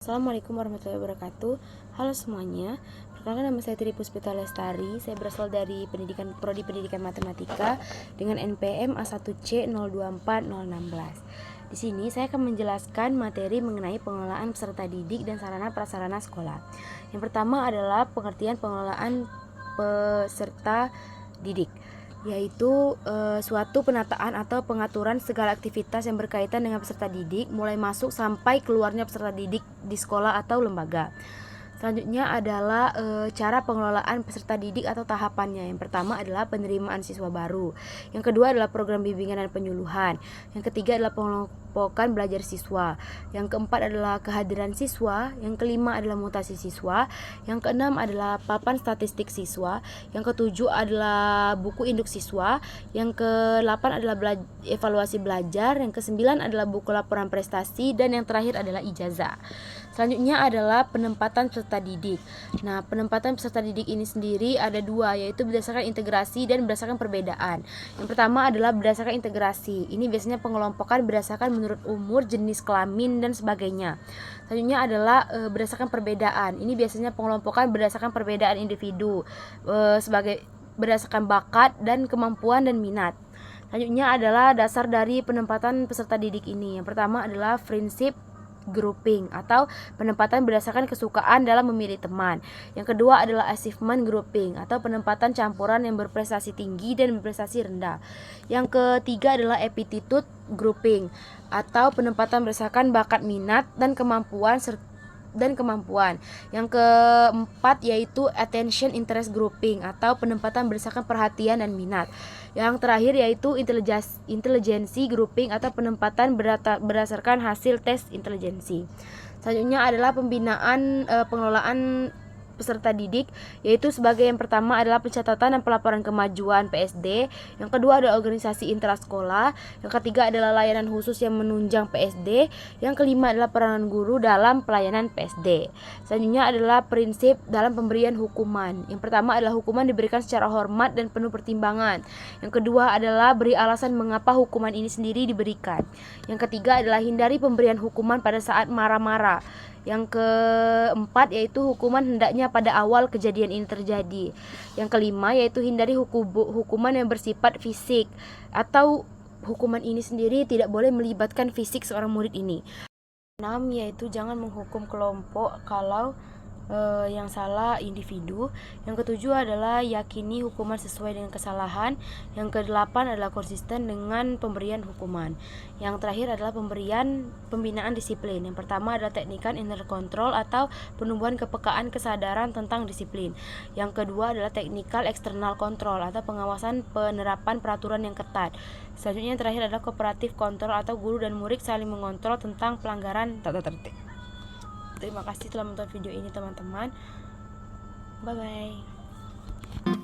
Assalamualaikum warahmatullahi wabarakatuh. Halo semuanya, perkenalkan nama saya Tri Puspita Lestari. Saya berasal dari Prodi Pendidikan Matematika dengan NPM A1C 024016. Di sini saya akan menjelaskan materi mengenai pengelolaan peserta didik dan sarana prasarana sekolah. Yang pertama adalah pengertian pengelolaan peserta didik, yaitu suatu penataan atau pengaturan segala aktivitas yang berkaitan dengan peserta didik mulai masuk sampai keluarnya peserta didik di sekolah atau lembaga. Selanjutnya adalah cara pengelolaan peserta didik atau tahapannya. Yang pertama adalah penerimaan siswa baru. Yang kedua adalah program bimbingan dan penyuluhan. Yang ketiga adalah pengelompokan belajar siswa. Yang keempat adalah kehadiran siswa. Yang kelima adalah mutasi siswa. Yang keenam adalah papan statistik siswa. Yang ketujuh adalah buku induk siswa. Yang kedelapan adalah evaluasi belajar. Yang kesembilan adalah buku laporan prestasi. Dan yang terakhir adalah ijazah. Selanjutnya adalah penempatan peserta didik. Nah, penempatan peserta didik ini sendiri ada dua, yaitu berdasarkan integrasi dan berdasarkan perbedaan. Yang pertama adalah berdasarkan integrasi. Ini biasanya pengelompokan berdasarkan menurut umur, jenis kelamin, dan sebagainya. Selanjutnya adalah berdasarkan perbedaan. Ini biasanya pengelompokan berdasarkan perbedaan individu, sebagai berdasarkan bakat dan kemampuan dan minat. Selanjutnya adalah dasar dari penempatan peserta didik ini. Yang pertama adalah prinsip grouping atau penempatan berdasarkan kesukaan dalam memilih teman. Yang kedua adalah achievement grouping atau penempatan campuran yang berprestasi tinggi dan berprestasi rendah. Yang ketiga adalah aptitude grouping atau penempatan berdasarkan bakat, minat, dan kemampuan Yang keempat yaitu attention interest grouping atau penempatan berdasarkan perhatian dan minat. Yang terakhir yaitu intelijensi grouping atau penempatan berdasarkan hasil tes intelijensi. Selanjutnya adalah pembinaan pengelolaan peserta didik, yaitu sebagai yang pertama adalah pencatatan dan pelaporan kemajuan PSD, yang kedua adalah organisasi intrasekolah, yang ketiga adalah layanan khusus yang menunjang PSD, yang kelima adalah peranan guru dalam pelayanan PSD. Selanjutnya adalah prinsip dalam pemberian hukuman. Yang pertama adalah hukuman diberikan secara hormat dan penuh pertimbangan. Yang kedua adalah beri alasan mengapa hukuman ini sendiri diberikan. Yang ketiga adalah hindari pemberian hukuman pada saat marah-marah. Yang keempat yaitu hukuman hendaknya pada awal kejadian ini terjadi. Yang kelima yaitu hindari hukuman yang bersifat fisik, atau hukuman ini sendiri tidak boleh melibatkan fisik seorang murid ini. 6 yaitu jangan menghukum kelompok kalau yang salah individu. Yang ketujuh adalah yakini hukuman sesuai dengan kesalahan. Yang kedelapan adalah konsisten dengan pemberian hukuman. Yang terakhir adalah pembinaan disiplin. Yang pertama adalah teknikan inner control atau penumbuhan kepekaan kesadaran tentang disiplin. Yang kedua adalah teknikal external control atau pengawasan penerapan peraturan yang ketat. Selanjutnya yang terakhir adalah kooperatif kontrol atau guru dan murid saling mengontrol tentang pelanggaran tata tertib. Terima kasih telah menonton video ini teman-teman. Bye bye.